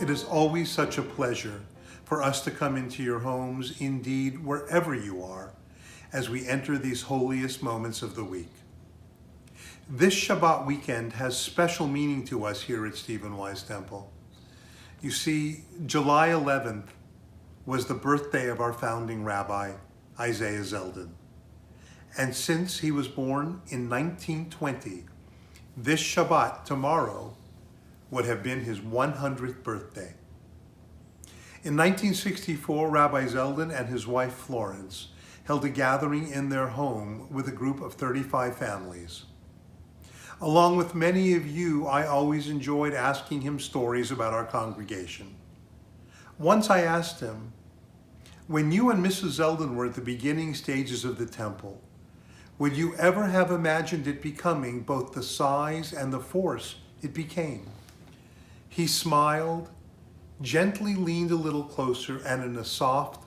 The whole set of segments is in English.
It is always such a pleasure for us to come into your homes, indeed wherever you are, as we enter these holiest moments of the week. This Shabbat weekend has special meaning to us here at Stephen Wise Temple. You see, July 11th was the birthday of our founding rabbi, Isaiah Zeldin. And since he was born in 1920, this Shabbat tomorrow would have been his 100th birthday. In 1964, Rabbi Zeldin and his wife Florence held a gathering in their home with a group of 35 families. Along with many of you, I always enjoyed asking him stories about our congregation. Once I asked him, when you and Mrs. Zeldin were at the beginning stages of the temple, would you ever have imagined it becoming both the size and the force it became? He smiled, gently leaned a little closer, and in a soft,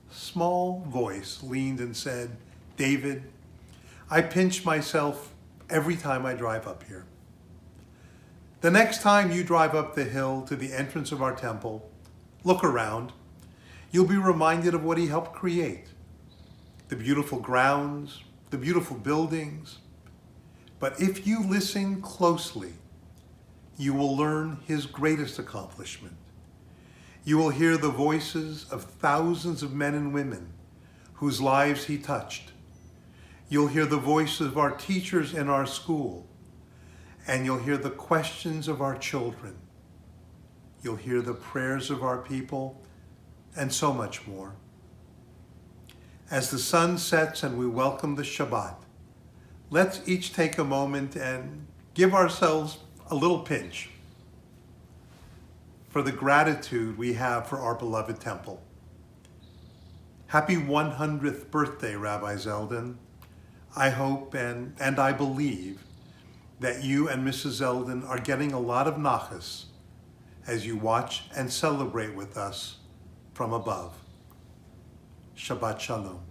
small voice leaned and said, "David, I pinch myself every time I drive up here." The next time you drive up the hill to the entrance of our temple, look around. You'll be reminded of what he helped create. The beautiful grounds, the beautiful buildings. But if you listen closely, you will learn his greatest accomplishment. You will hear the voices of thousands of men and women whose lives he touched. You'll hear the voices of our teachers in our school, and you'll hear the questions of our children. You'll hear the prayers of our people, and so much more. As the sun sets and we welcome the Shabbat, let's each take a moment and give ourselves a little pinch for the gratitude we have for our beloved temple. Happy 100th birthday, Rabbi Zeldin. I hope and I believe that you and Mrs. Zeldin are getting a lot of nachas as you watch and celebrate with us from above. Shabbat Shalom.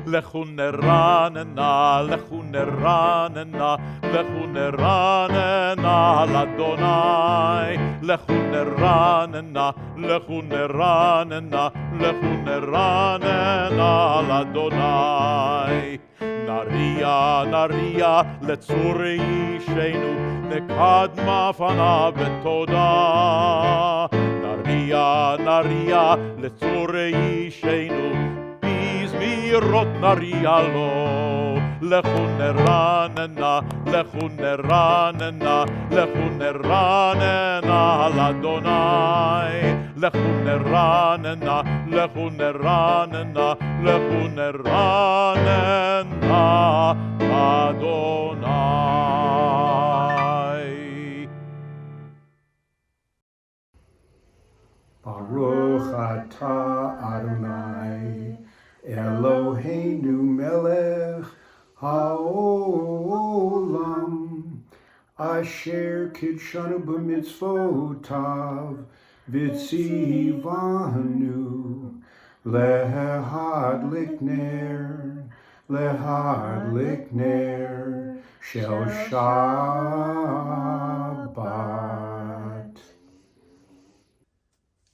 Lechu neranena, lechu neranena, lechu neranena l'Adonai. Lechu neranena, lechu neranena, lechu neranena l'Adonai. Naria, naria, לצור אישנו, נקדמה פניו בתודה. נריע, נריע, לצור אישנו, בזמירות נריע לו. לכו נרננה, לכו נרננה, לכו נרננה לאדוני. לכו נרננה, לכו נרננה, לכו נרננה לאדוני. Baruch atah Adonai, Eloheinu melech haolam, asher kidshanu b'mitzvotav, v'tzivanu, lehadlik ner, shel Shabbat.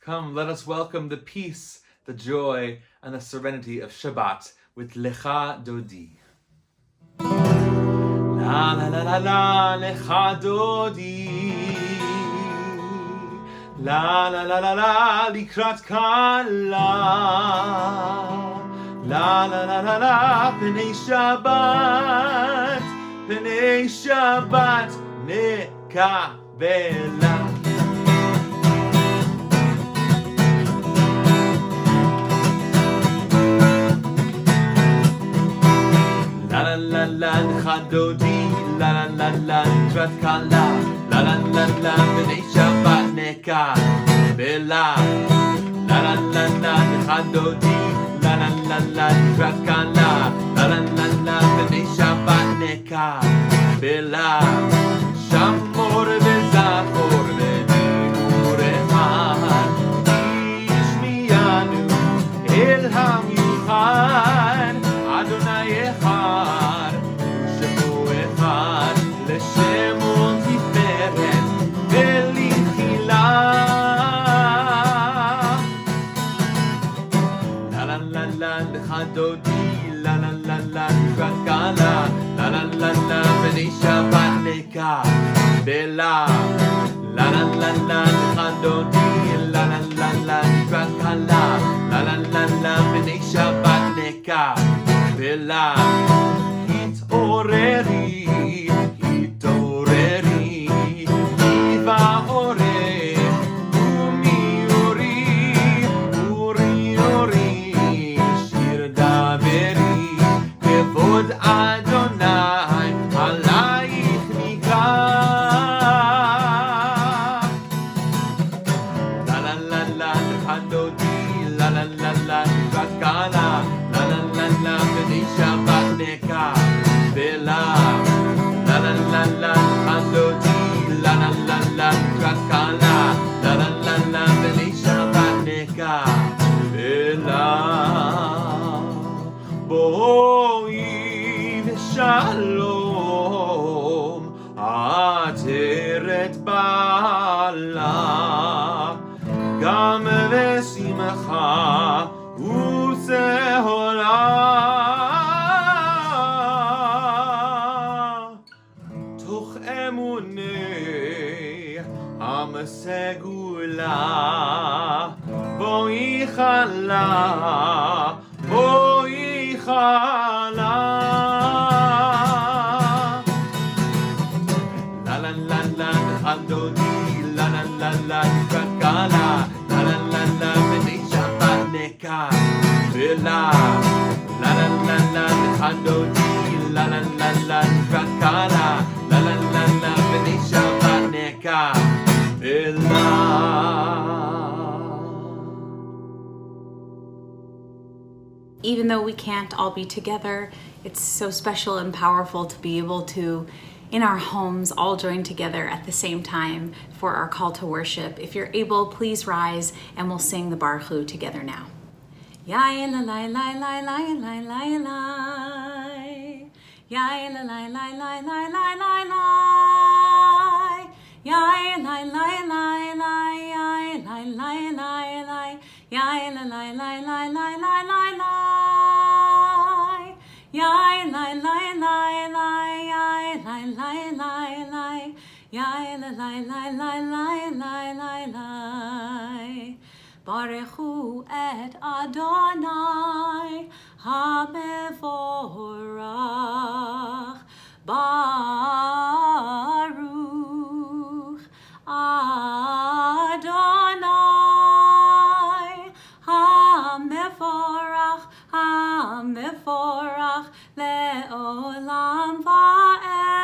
Come, let us welcome the peace, the joy, and the serenity of Shabbat with Lecha Dodi. La la la la la, Lecha Dodi. La la la la la, Likrat Kala. La la la la la, Pnei Shabbat, Nekabela. La la la Lecha Dodi, la la la la Likrat Kala, la la la la Pnei Shabbat Nekabela. La la la la Lecha Dodi, la la la la Likrat Kala, la la la la Pnei Shabbat Nekabela. Shamor v'zachor v'diur echad, Ishmiyanu el hamiuchad, Adonai Chadodi, la la la la, Rakala, la la la la, B'nai Shabbat Neka, Bela, la la la la, Chadodi, la la la la, Rakala, la la la la, B'nai Shabbat Neka, Bela, Hit'oreri, Iva Ore, Umi Uri, Shir Daveri, Kevod Adonai, Alayich Nika. La la la la, Chadodi, la la la la, Rakala, la la la la, B'nai Shabbat Neka, Bela, la la la la, Chadodi, la la la la, Rakala, la la la la, B'nai Shabbat Neka, Bela, Boi v'shalom, Ateret Bala, Gam v'simcha, U'sehola. Toch emunei am segula, boi chala, boi chala. La la la la, Chadodi, la la la la, Rakala, la la la la, B'nai Shabbat Neka, Bela, la la la la, Chadodi, la la la la, Rakala, la la la la, B'nai Shabbat Neka, Bela. Even though we can't all be together, it's so special and powerful to be able to, in our homes, all join together at the same time for our call to worship. If you're able, please rise and we'll sing the Baruch Hu together now. Yai la la la la la la la la. Yai la la la la la la la la. Yai la la la la, yai la la la la, yai la la la la la la la la. Yai la la la la, yai la la la la, yai la la la la la la la la. Baruch Hu et Adonai HaMevorach, Baruch Adonai HaMevorach, HaMevorach le'olam va'ed.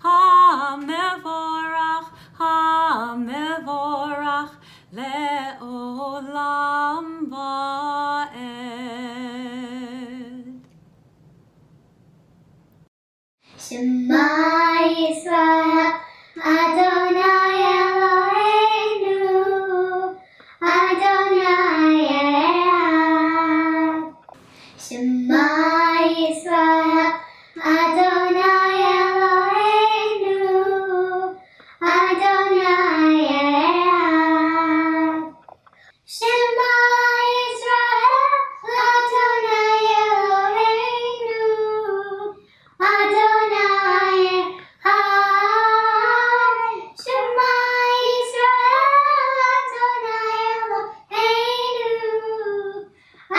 HaMevorach, HaMevorach le'olam va'ed. Shema Yisrael, Adonai Eloheinu, Adonai Echad. Shema Yisrael, Adonai Eloheinu, Adonai Echad. Shema Yisrael, Adonai Eloheinu, Adonai Echad. Shema Yisrael, Adonai Eloheinu,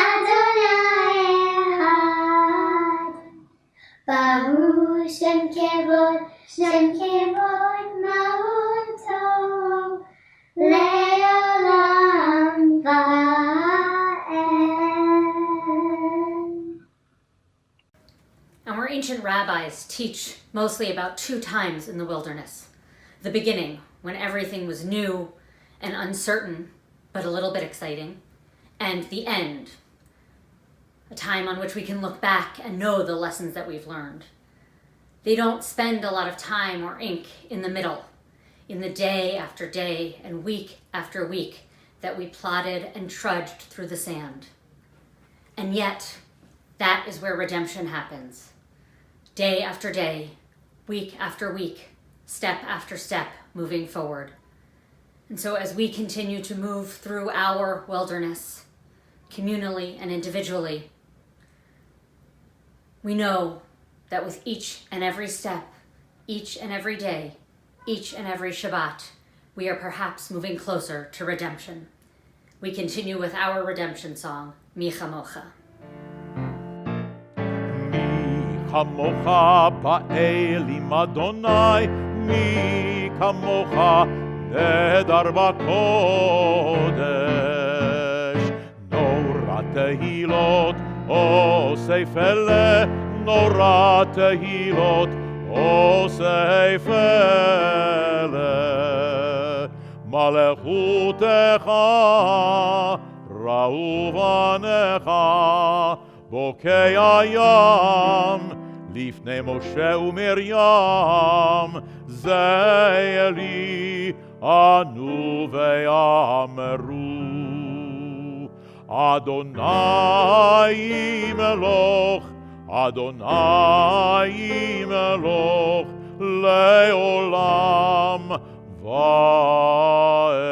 Adonai Echad. Baruch Shem Kevod Mahut Tov, Le'olam Va'ed. Our ancient rabbis teach mostly about 2 times in the wilderness. The beginning, when everything was new and uncertain, but a little bit exciting, and the end, a time on which we can look back and know the lessons that we've learned. They don't spend a lot of time or ink in the middle, in the day after day and week after week that we plodded and trudged through the sand. And yet, that is where redemption happens. Day after day, week after week, step after step, moving forward. And so as we continue to move through our wilderness, communally and individually, we know that with each and every step, each and every day, each and every Shabbat, we are perhaps moving closer to redemption. We continue with our redemption song, Mi Chamocha. Mi chamocha ba'elim Adonai, mi kamocha nedar b'kodesh. Nora tehilot osef ele, nora tehilot osef ele. Malechutecha ra'u vanecha bokei hayam lifnei Moshe uMiriam ze'eli anu ve'ameru Adonai meloch Adonai meloch le'olam va'ed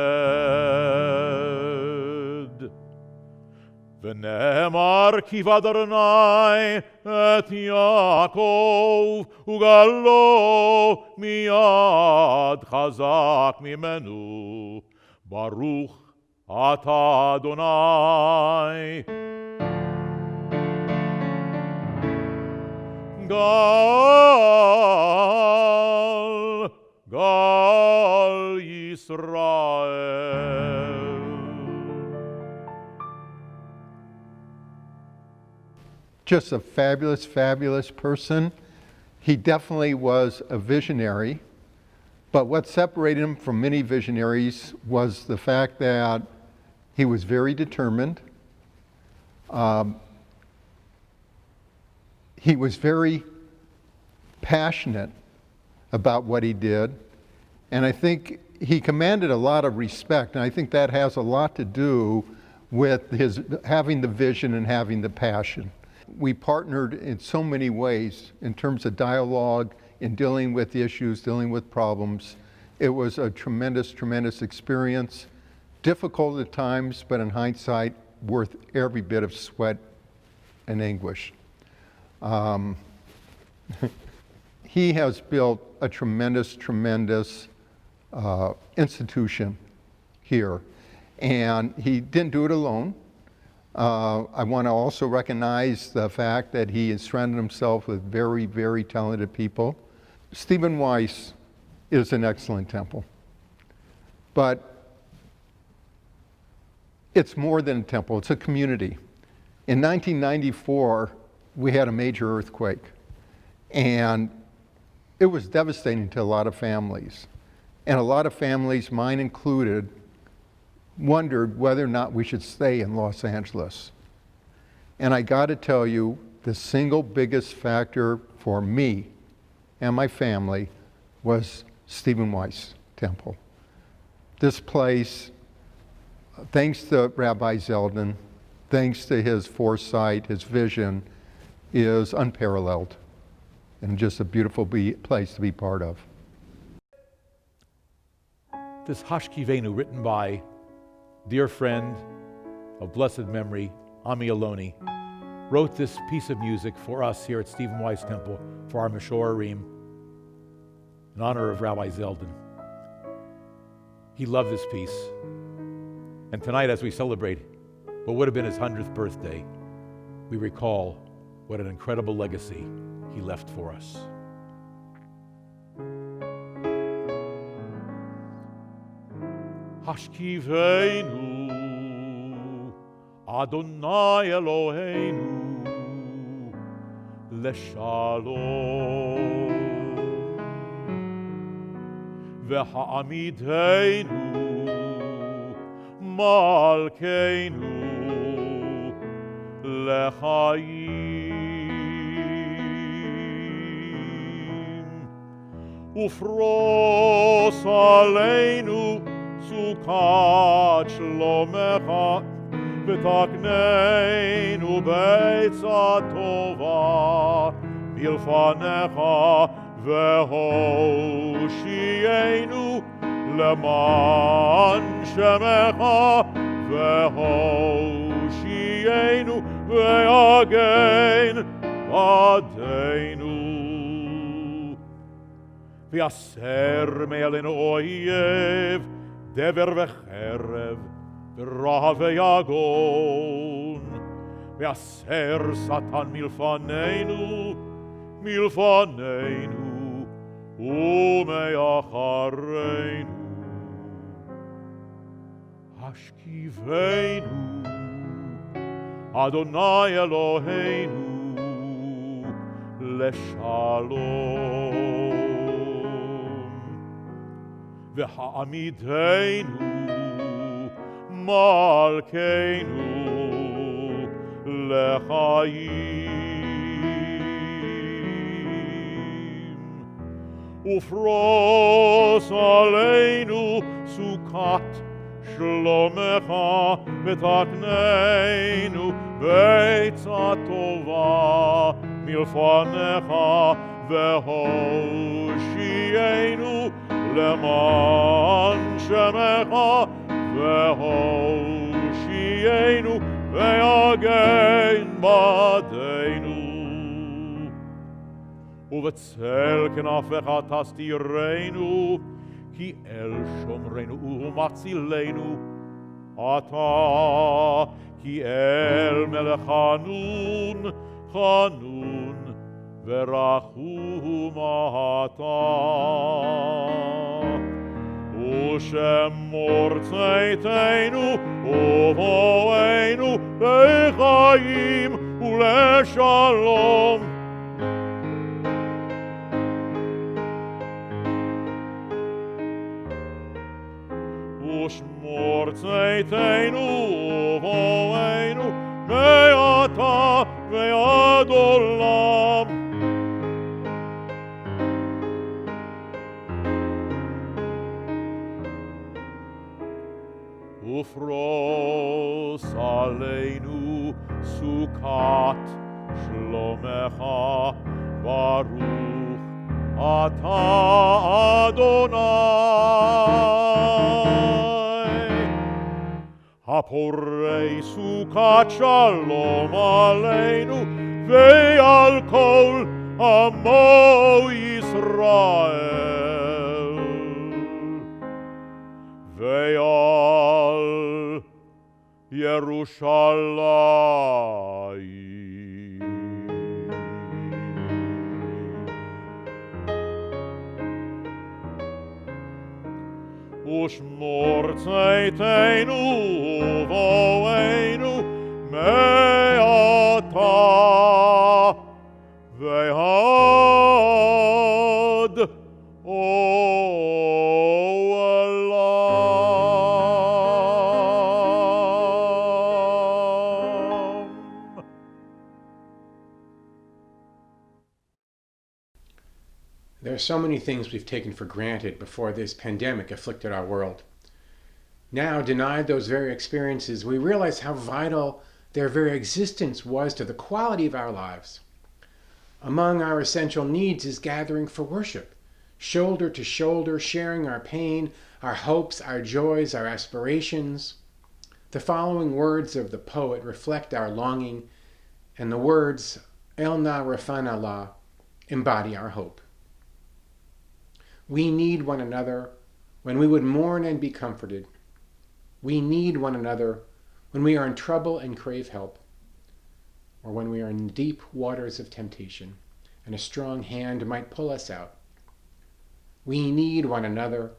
ונאמר כי באדוני את יעקב וגלו מיד חזק ממנו ברוך אתה אדוני גל ישראל. Just a fabulous, fabulous person. He definitely was a visionary, but what separated him from many visionaries was the fact that he was very determined. He was very passionate about what he did, and I think he commanded a lot of respect, and I think that has a lot to do with his having the vision and having the passion. We partnered in so many ways in terms of dialogue, in dealing with issues, dealing with problems. It was a tremendous, tremendous experience. Difficult at times, but in hindsight, worth every bit of sweat and anguish. He has built a tremendous, tremendous institution here. And he didn't do it alone. I want to also recognize the fact that he has surrounded himself with very, very talented people. Stephen Weiss is an excellent temple, but it's more than a temple, it's a community. In 1994, we had a major earthquake, and it was devastating to a lot of families. And a lot of families, mine included, wondered whether or not we should stay in Los Angeles. And I got to tell you, the single biggest factor for me and my family was Stephen Weiss Temple. This place, thanks to Rabbi Zeldin, thanks to his foresight, his vision, is unparalleled and just a beautiful place to be part of. This Hashkivenu, written by dear friend of blessed memory, Ami Aloni, wrote this piece of music for us here at Stephen Weiss Temple for our Meshoarim in honor of Rabbi Zeldin. He loved this piece. And tonight, as we celebrate what would have been his 100th birthday, we recall what an incredible legacy he left for us. Hashkivenu Adonai Eloheinu Leshalom V'ha'amidenu Malkeinu Lechaim Ufros Aleinu Sukat Shlomecha V'takneinu Beitza Tova Milfanecha V'hoshienu Leman Shemecha V'hoshienu חיינו ויגן בעדנו. ויסר מעלינו אויב, דבר וחרב, ורע ויגון. ויסר שטן מלפנינו, מלפנינו ומאחרינו. השכיבנו, אדוני אלוהינו, לשלום. והעמידנו, מלכנו, לחיים. ופרוס עלינו סוכת שלומך, ותקננו ביצה טובה מלפניך, והושיענו למען שמך, והושיענו ויגן בעדנו. ובצל כנפיך תסתירנו, כי אל שומרנו ומצילנו אתה, כי אל מלך חנון, חנון ורחום אתה. ושמור צאתנו ובואנו לחיים ולשלום. ושמור צאתנו ובואנו מעתה ועד עולם. ופרוס עלינו סוכת שלומך, ברוך אתה אדוני, הפורש סוכת שלום עלינו ועל כל עמו ישראל, ועל ירושלים. ושמור צאתנו ובואנו מעתה ועד עולם. There are so many things we've taken for granted before this pandemic afflicted our world. Now, denied those very experiences, we realize how vital their very existence was to the quality of our lives. Among our essential needs is gathering for worship, shoulder to shoulder, sharing our pain, our hopes, our joys, our aspirations. The following words of the poet reflect our longing, and the words, El na refan Allah, embody our hope. We need one another when we would mourn and be comforted. We need one another when we are in trouble and crave help, or when we are in deep waters of temptation and a strong hand might pull us out. We need one another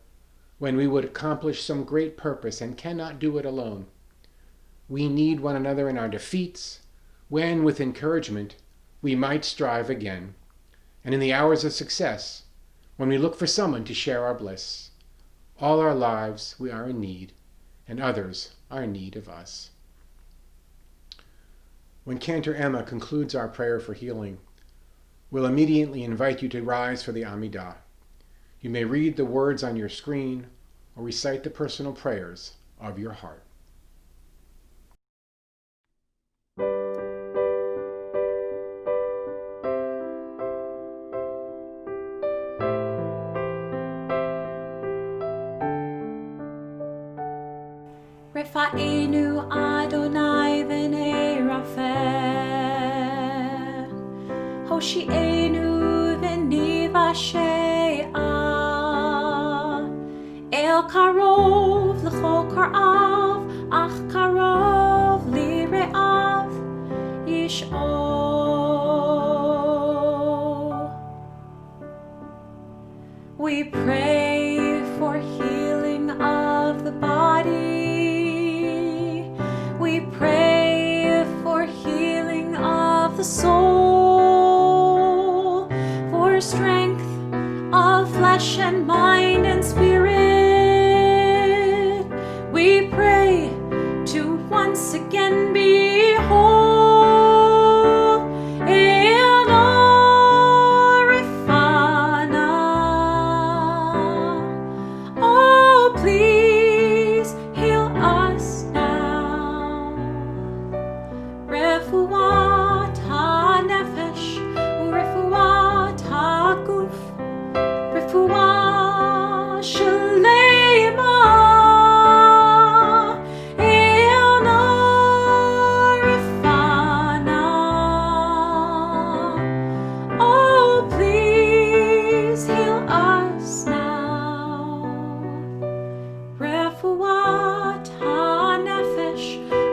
when we would accomplish some great purpose and cannot do it alone. We need one another in our defeats, when, with encouragement, we might strive again, and in the hours of success, when we look for someone to share our bliss. All our lives we are in need, and others are in need of us. When Cantor Emma concludes our prayer for healing, we'll immediately invite you to rise for the Amidah. You may read the words on your screen or recite the personal prayers of your heart. Refa'enu Adonai v'nei הושיענו ונבשעה, אל קרוב לכל קרב, אך קרוב לרעב ישעו. We pray for healing of the body. We pray for healing of the soul, for strength of flesh and mind and spirit. We pray to once again be whole. Oh, please heal us now. Refuat ha-nefesh, urefuat ha-guf, refuat shalema, ilna rifana. Oh, please heal us now. Refuat ha-nefesh,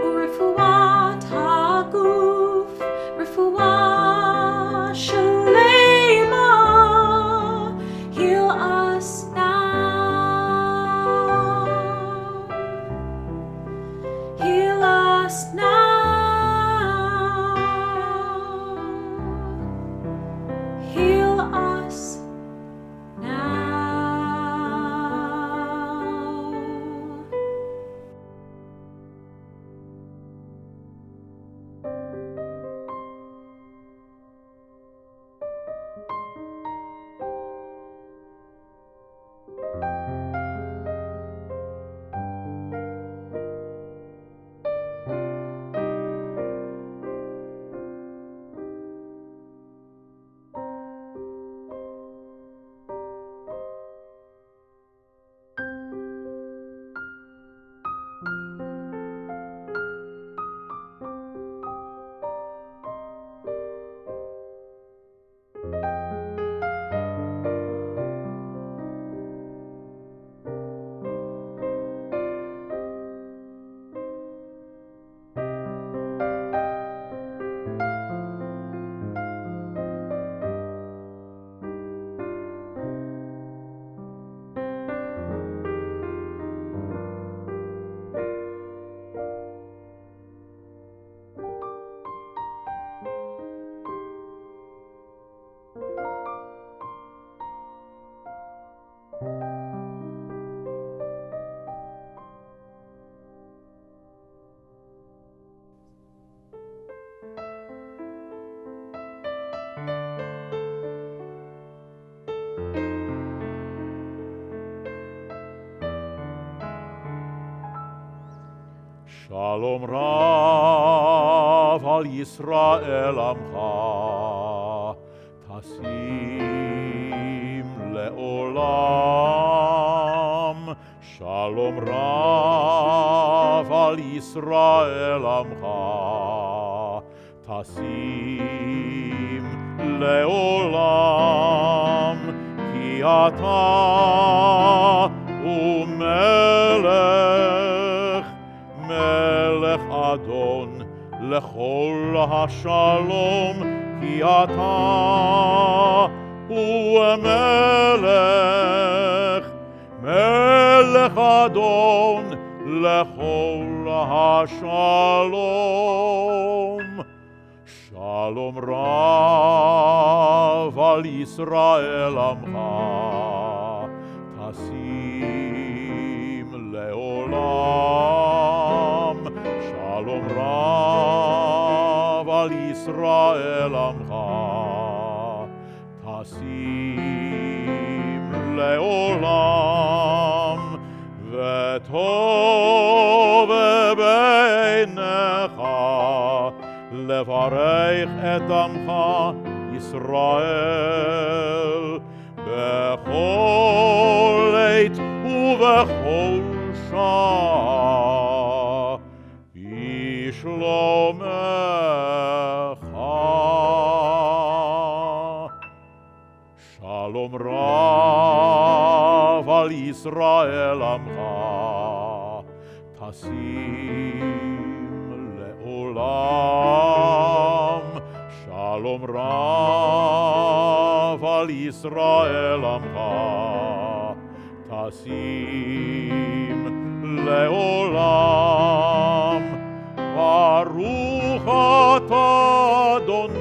urefuat ha-guf, refuat shalema, heal us now. Heal us now. Heal us now. Shalom Rav al Yisrael Amcha, Tasim le'olam. Shalom Rav al Yisrael Amcha, Tasim le'olam. Ki ata umelech, melech Adon lechol hashalom. Ki ata umelech, melech Adon lechol hashalom. Shalom Rav al Yisrael Amcha, Tasim le'olam. Shalom Rav al Yisrael Amcha, Tasim le'olam. V'tov beinecha levarech et amcha Yisrael bechol עת ובכל שעה בשלומך. על ישראל עמך תשים לעולם שלום רב על ישראל עמך תשים לעולם ברוך אתה אדוני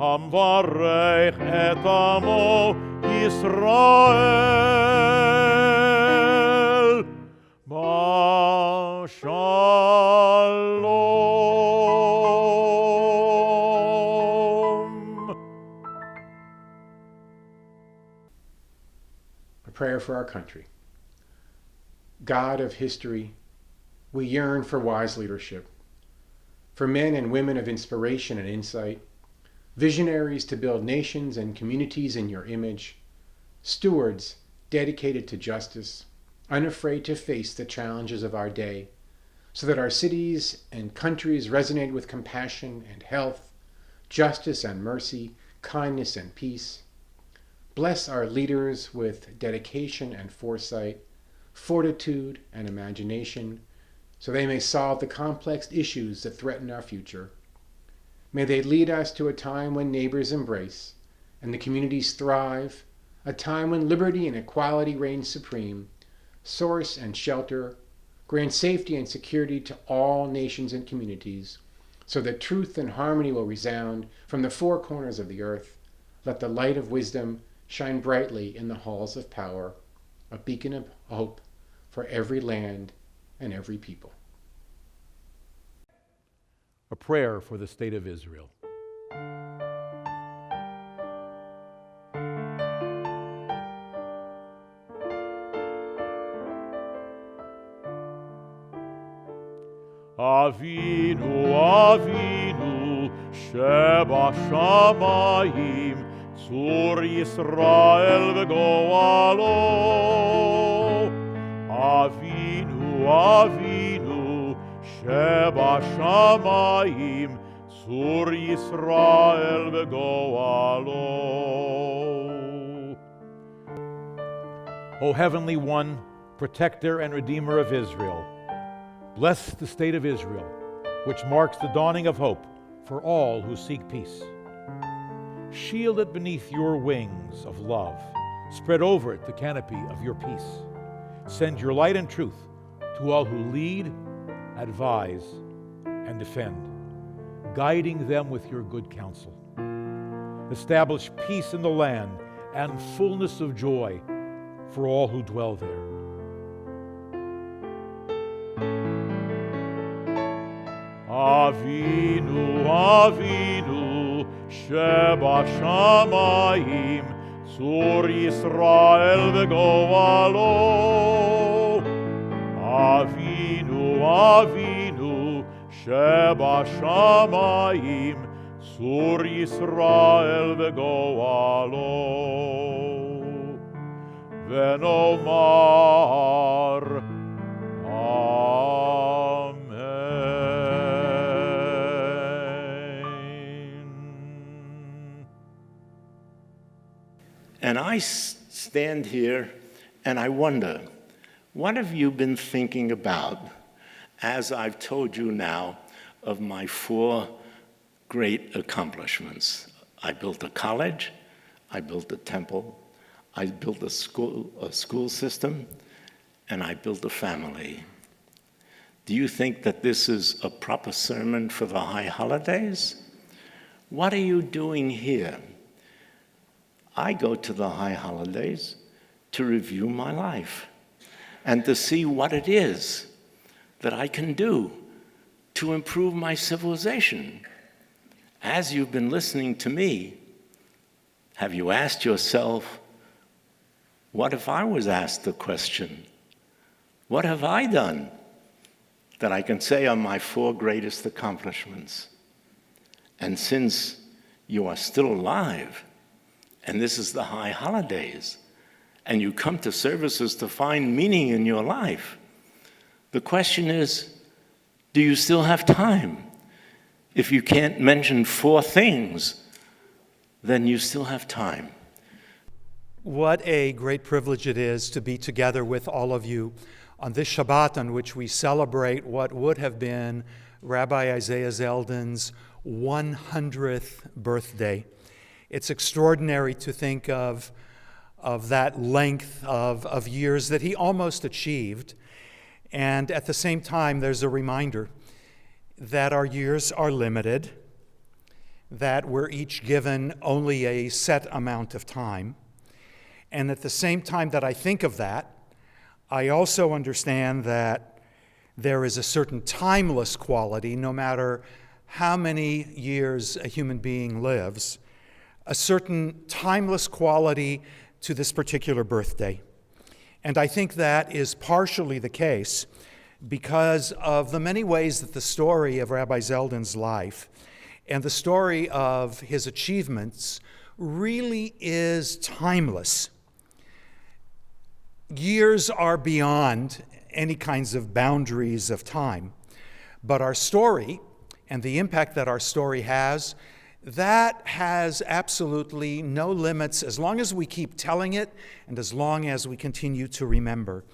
המברך את עמו ישראל בשלום. A prayer for our country. God of history, we yearn for wise leadership, for men and women of inspiration and insight, visionaries to build nations and communities in your image, stewards dedicated to justice, unafraid to face the challenges of our day, so that our cities and countries resonate with compassion and health, justice and mercy, kindness and peace. Bless our leaders with dedication and foresight, fortitude and imagination, so they may solve the complex issues that threaten our future. May they lead us to a time when neighbors embrace and the communities thrive, a time when liberty and equality reign supreme, source and shelter, grant safety and security to all nations and communities, so that truth and harmony will resound from the four corners of the earth. Let the light of wisdom shine brightly in the halls of power, a beacon of hope for every land and every people. A prayer for the state of Israel. Avinu, Avinu, שבשמיים, צור ישראל וגואלו. אבינו, אבינו, שבשמיים, צור ישראל וגואלו. O Heavenly One, Protector and Redeemer of Israel, bless the state of Israel, which marks the dawning of hope for all who seek peace. Shield it beneath your wings of love. Spread over it the canopy of your peace. Send your light and truth to all who lead, advise, and defend, guiding them with your good counsel. Establish peace in the land and fullness of joy for all who dwell there. Avinu, Avinu, שבשמיים, צור ישראל וגואלו. אבינו, אבינו, שבשמיים, צור ישראל וגואלו. ונאמר, And I stand here and I wonder, what have you been thinking about as I've told you now of my 4 great accomplishments? I built a college, I built a temple, I built a school system, and I built a family. Do you think that this is a proper sermon for the high holidays? What are you doing here? I go to the high holidays to review my life and to see what it is that I can do to improve my civilization. As you've been listening to me, have you asked yourself, what if I was asked the question? What have I done that I can say are my 4 greatest accomplishments? And since you are still alive, and this is the high holidays, and you come to services to find meaning in your life, the question is, do you still have time If you can't mention 4 things, then you still have time. What a great privilege it is to be together with all of you on this Shabbat on which we celebrate what would have been Rabbi Isaiah Zeldin's 100th birthday. It's extraordinary to think of that length of years that he almost achieved. And at the same time, there's a reminder that our years are limited, that we're each given only a set amount of time. And at the same time that I think of that, I also understand that there is a certain timeless quality, no matter how many years a human being lives, a certain timeless quality to this particular birthday. And I think that is partially the case because of the many ways that the story of Rabbi Zeldin's life and the story of his achievements really is timeless. Years are beyond any kinds of boundaries of time, but our story and the impact that our story has, that has absolutely no limits as long as we keep telling it and as long as we continue to remember.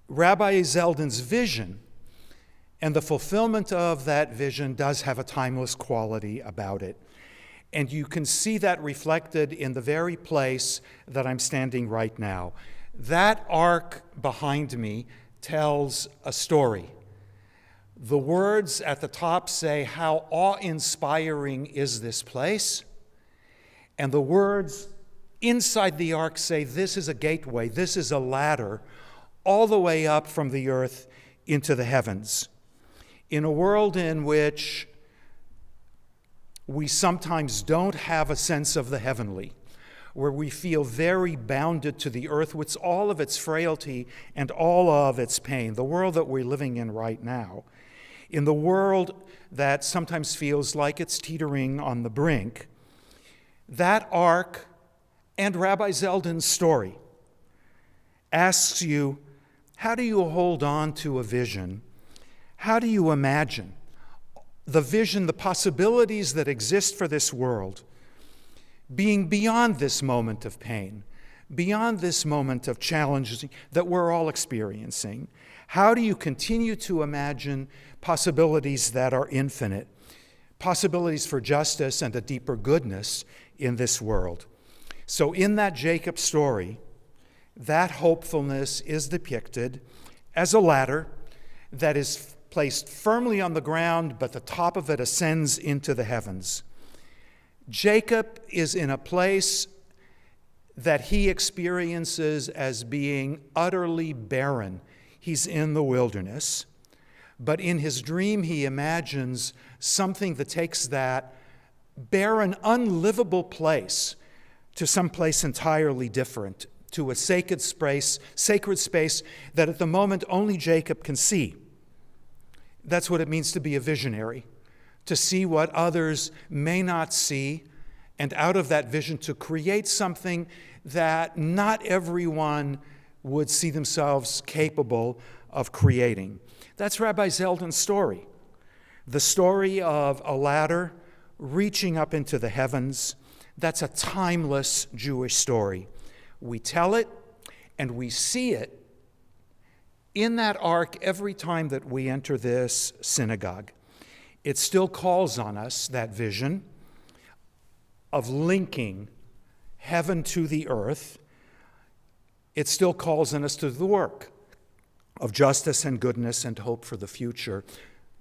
Rabbi Zeldin's vision and the fulfillment of that vision does have a timeless quality about it. And you can see that reflected in the very place that I'm standing right now. That ark behind me tells a story. The words at the top say, "How awe-inspiring is this place?" And the words inside the ark say, "This is a gateway, this is a ladder, all the way up from the earth into the heavens." In a world in which we sometimes don't have a sense of the heavenly, where we feel very bounded to the earth with all of its frailty and all of its pain, the world that we're living in right now, in the world that sometimes feels like it's teetering on the brink, that ark and Rabbi Zeldin's story asks you, how do you hold on to a vision? How do you imagine the vision, the possibilities that exist for this world, being beyond this moment of pain, beyond this moment of challenges that we're all experiencing? How do you continue to imagine possibilities that are infinite, possibilities for justice and a deeper goodness in this world? So in that Jacob story, that hopefulness is depicted as a ladder that is placed firmly on the ground, but the top of it ascends into the heavens. Jacob is in a place that he experiences as being utterly barren. He's in the wilderness, but in his dream he imagines something that takes that barren, unlivable place to some place entirely different, to a sacred space that at the moment only Jacob can see. That's what it means to be a visionary, to see what others may not see, and out of that vision to create something that not everyone would see themselves capable of creating. That's Rabbi Zeldin's story, the story of a ladder reaching up into the heavens. That's a timeless Jewish story. We tell it and we see it in that ark every time that we enter this synagogue. It still calls on us, that vision of linking heaven to the earth. It still calls on us to the work of justice and goodness and hope for the future,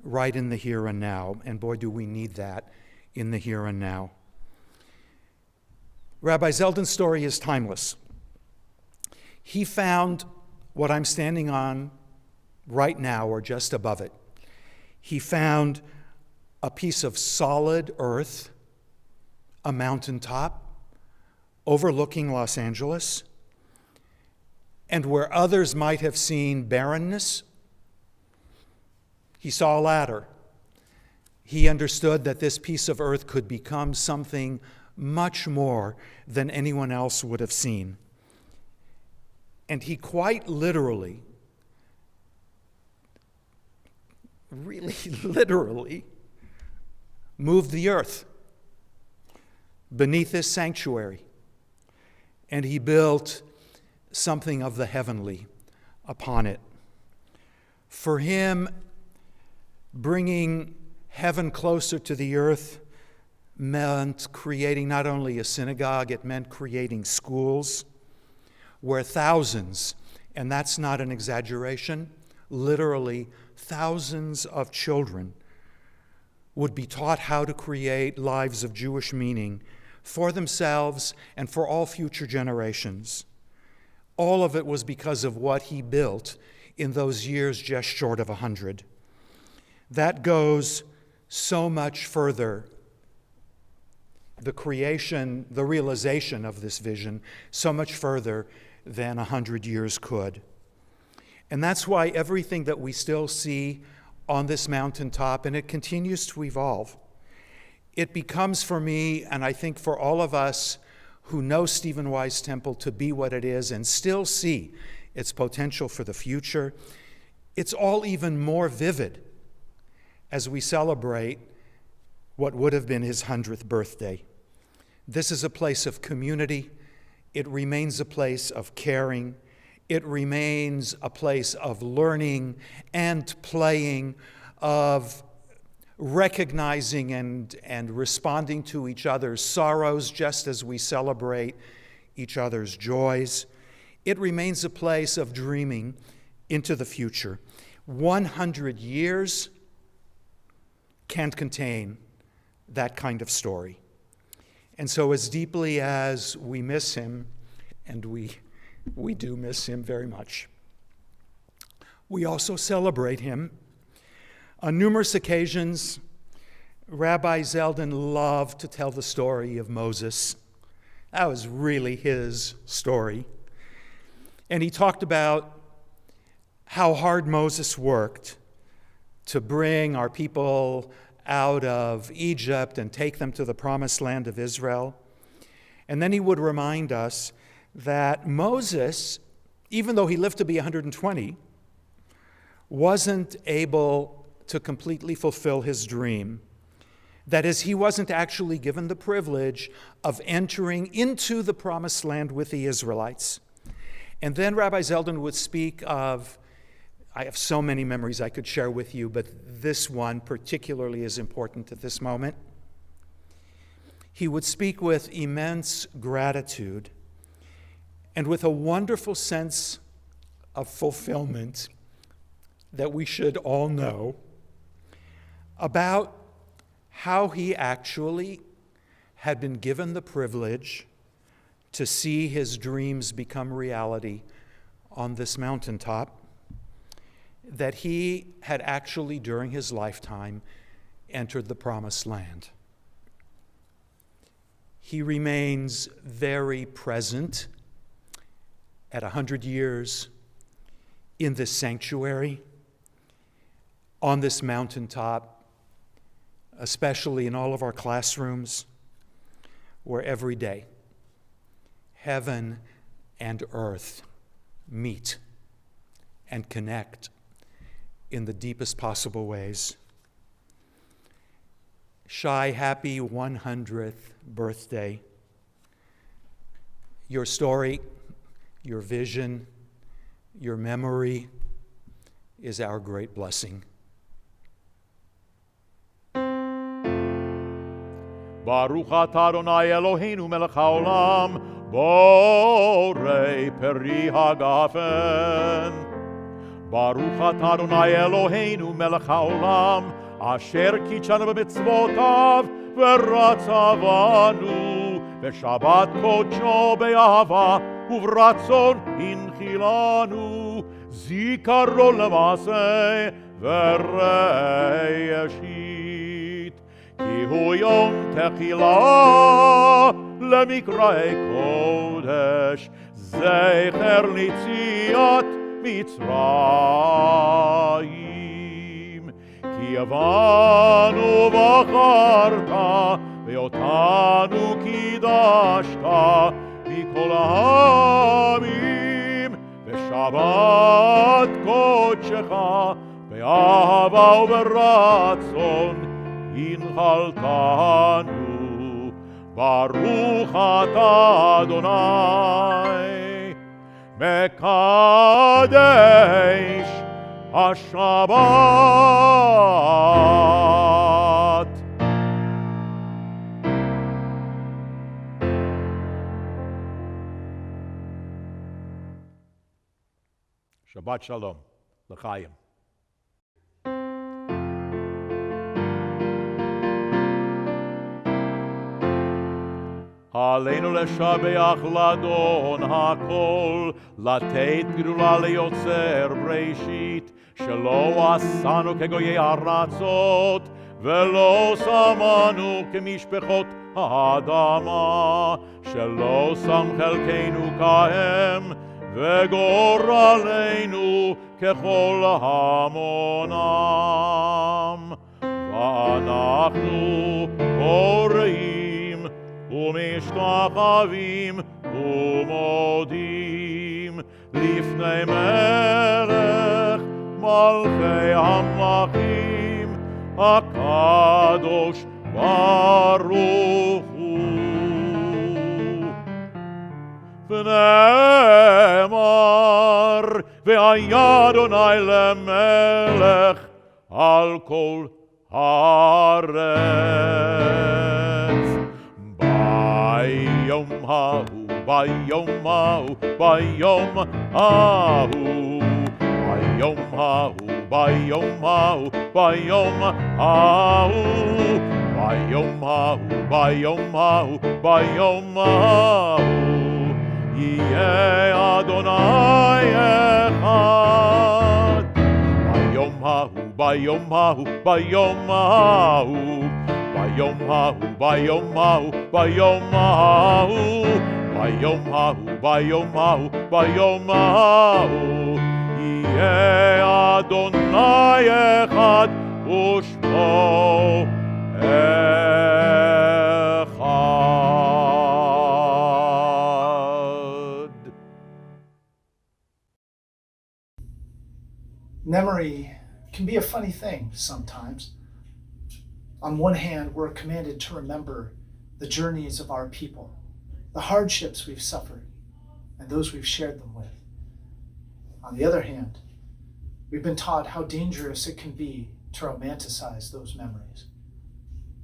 right in the here and now. And boy, do we need that in the here and now. Rabbi Zeldin's story is timeless. He found what I'm standing on right now, or just above it. He found a piece of solid earth, a mountaintop overlooking Los Angeles, and where others might have seen barrenness, he saw a ladder. He understood that this piece of earth could become something much more than anyone else would have seen. And he quite literally, really literally, moved the earth beneath this sanctuary, and he built something of the heavenly upon it. For him, bringing heaven closer to the earth meant creating not only a synagogue, it meant creating schools where thousands, and that's not an exaggeration, literally thousands of children would be taught how to create lives of Jewish meaning for themselves and for all future generations. All of it was because of what he built in those years just short of 100. That goes so much further. The creation, the realization of this vision, so much further than 100 years could. And that's why everything that we still see on this mountaintop, and it continues to evolve, it becomes for me, and I think for all of us who know Stephen Wise Temple to be what it is and still see its potential for the future, it's all even more vivid as we celebrate what would have been his 100th birthday. This is a place of community. It remains a place of caring. It remains a place of learning and playing, of recognizing and responding to each other's sorrows just as we celebrate each other's joys. It remains a place of dreaming into the future. 100 years can't contain that kind of story. And so as deeply as we miss him, and we do miss him very much, we also celebrate him. On numerous occasions, Rabbi Zeldin loved to tell the story of Moses. That was really his story. And he talked about how hard Moses worked to bring our people out of Egypt and take them to the promised land of Israel. And then he would remind us that Moses, even though he lived to be 120, wasn't able to completely fulfill his dream. That is, he wasn't actually given the privilege of entering into the promised land with the Israelites. And then Rabbi Zeldin would speak of, I have so many memories I could share with you, but this one particularly is important at this moment. He would speak with immense gratitude and with a wonderful sense of fulfillment that we should all know about how he actually had been given the privilege to see his dreams become reality on this mountaintop, that he had actually, during his lifetime, entered the promised land. He remains very present at 100 years in this sanctuary, on this mountaintop, especially in all of our classrooms, where every day heaven and earth meet and connect in the deepest possible ways. Shai, happy 100th birthday. Your story, your vision, your memory is our great blessing. Baruch atah Adonai Eloheinu melech haolam, borei peri hagafen. Baruch atah Adonai Eloheinu melech haolam, asher kitshanu b'mitzvotav v'ratzavanu v'shabbat kodsho be'ahava uvratzon hinchilanu zikaron l'maseh v'reishit ki hu yom techilah למקראי קודש, זכר ליציאת מצרים. כי יבנו בחרת, ואותנו קידשת מכל העמים, ושבת קודשך באהבה וברצון הנחלתנו, ברוך אתה אדוני, מקדש השבת. Shabbat Shalom, L'chaim. עלינו לשבח לאדון הכל, לתת גדולה ליוצר בראשית, שלא עשנו כגויי ארצות, ולא שמנו כמשפחות האדמה, שלא שם חלקנו כהם, וגורלנו ככל המונם. ואנחנו קוראים ומשתחווים ומודים לפני מלך מלכי המלכים, הקדוש ברוך הוא. ונאמר, והיה אדוני למלך על כל הארץ. ביום ההוא, ביום ההוא, ביום ההוא, ביום ההוא, ביום ההוא, ביום ההוא, ביום ההוא, ביום ההוא, ביום ההוא, יהיה אדוני אחד. ביום ההוא, ביום ההוא, ביום ההוא, ביום ההוא, ביום ההוא, ביום ההוא, ביום ההוא, ביום ההוא, ביום ההוא, יהיה אדוני אחד ושמו אחד. Memory can be a funny thing sometimes. On one hand, we're commanded to remember the journeys of our people, the hardships we've suffered, and those we've shared them with. On the other hand, we've been taught how dangerous it can be to romanticize those memories.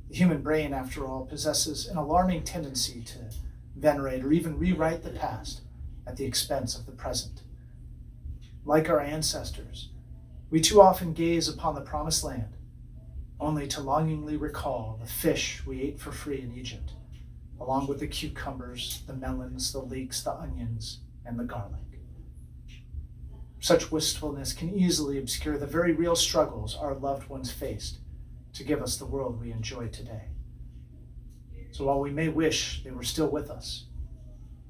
The human brain, after all, possesses an alarming tendency to venerate or even rewrite the past at the expense of the present. Like our ancestors, we too often gaze upon the promised land, only to longingly recall the fish we ate for free in Egypt, along with the cucumbers, the melons, the leeks, the onions, and the garlic. Such wistfulness can easily obscure the very real struggles our loved ones faced to give us the world we enjoy today. So while we may wish they were still with us,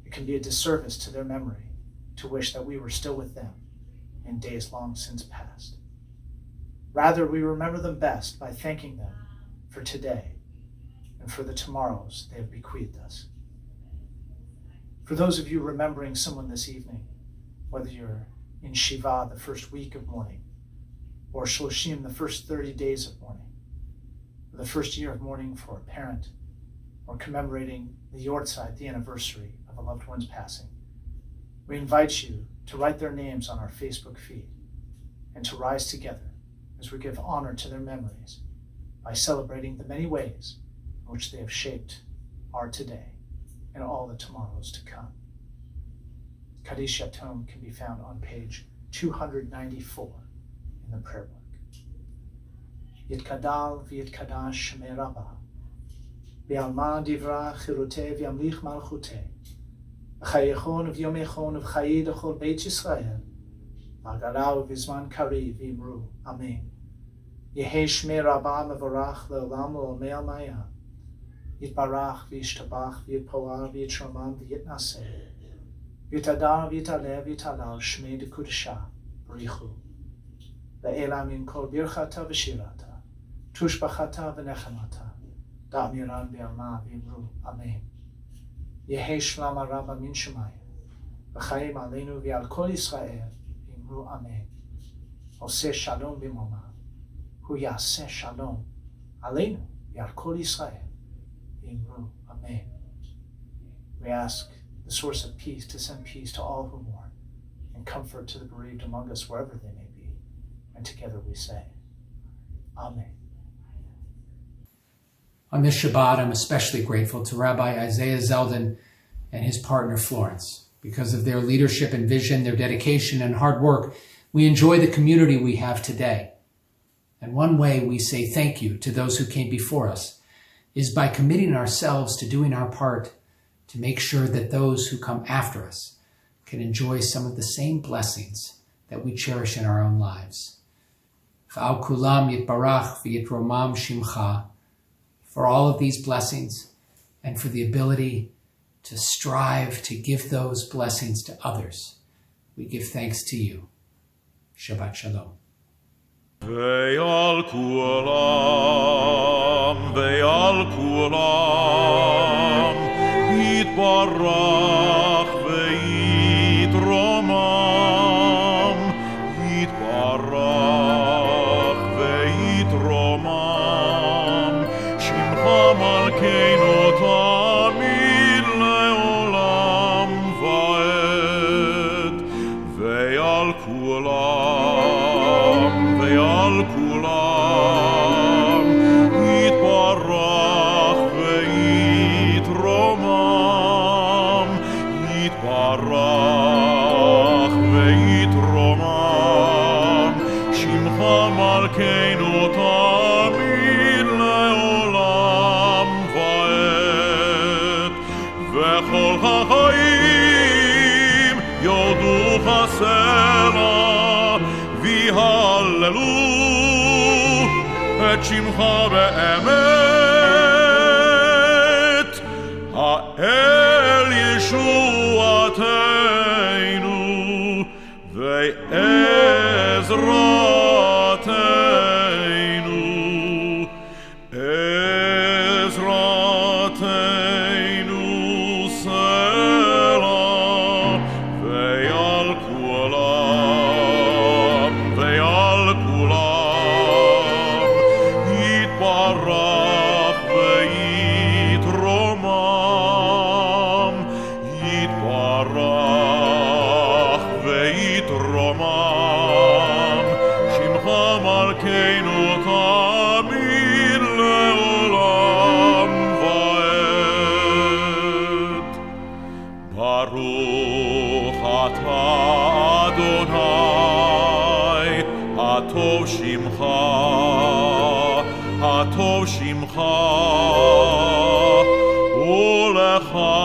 it can be a disservice to their memory to wish that we were still with them in days long since past. Rather, we remember them best by thanking them for today and for the tomorrows they have bequeathed us. For those of you remembering someone this evening, whether you're in Shiva the first week of mourning, or Shloshim the first 30 days of mourning, or the first year of mourning for a parent, or commemorating the Yortzeit, the anniversary of a loved one's passing, we invite you to write their names on our Facebook feed and to rise together as we give honor to their memories by celebrating the many ways in which they have shaped our today and all the tomorrows to come. Kaddish Yatom can be found on page 294 in the prayer book. Yitkadal v'yitkadash shemei Rabbi, v'alma divra chirutei v'yamlich malchutei, v'chayechon v'yomechon v'chayi d'chol Beit Yisrael, v'agalau v'zman kari v'imru, Amen. Yehei shmei Rabba mevorach le'olam le'olmei almaya, yitbarach v'yishtabach v'yitpoar v'yitramam v'yitnaseh, v'yitadar v'yitaleh v'yitalal shmei dekudesha b'richu, ve'ela min kol birchata v'shirata, tushbachata v'nechemata, da'amiran v'alma v'imru, Amen. Yehei shlam Rabba min shemayim, v'chaim aleinu v'al kol Yisrael, Amen. Oseh shalom b'momav, hu yaseh shalom Aleinu, Yad Kol Yisrael, Imru, Amen. We ask the source of peace to send peace to all who mourn and comfort to the bereaved among us wherever they may be. And together we say, Amen. On this Shabbat, I'm especially grateful to Rabbi Isaiah Zeldin and his partner Florence. Because of their leadership and vision, their dedication and hard work, we enjoy the community we have today. And one way we say thank you to those who came before us is by committing ourselves to doing our part to make sure that those who come after us can enjoy some of the same blessings that we cherish in our own lives. V'al kulam yitbarach v'yitromam shimcha. For all of these blessings and for the ability to strive to give those blessings to others, we give thanks to you. Shabbat Shalom. Ve'al kulam, yitbarach ve'itromam, yitbarach ve'itromam, shimcha malkeinu tamid le'olam va'ed. Ve'al kulam, ve'al kulam, yitbarach ve'itromam, yitbarach ve'itromam, shimcha malkeinu tamid le'olam va'ed. V'chol ha'chaim yodu chasela v'hallelu et shimcha be'emet ha'el yeshuateinu ve'ezrateinu ezrateinu selah ve'al kulam yitbarach ve'itromam, yitbarach ve'itromam, shimcha malkeinu tamid le'olam va'ed. Baruch atah Adonai, atov shimcha, atov shimcha, ulecha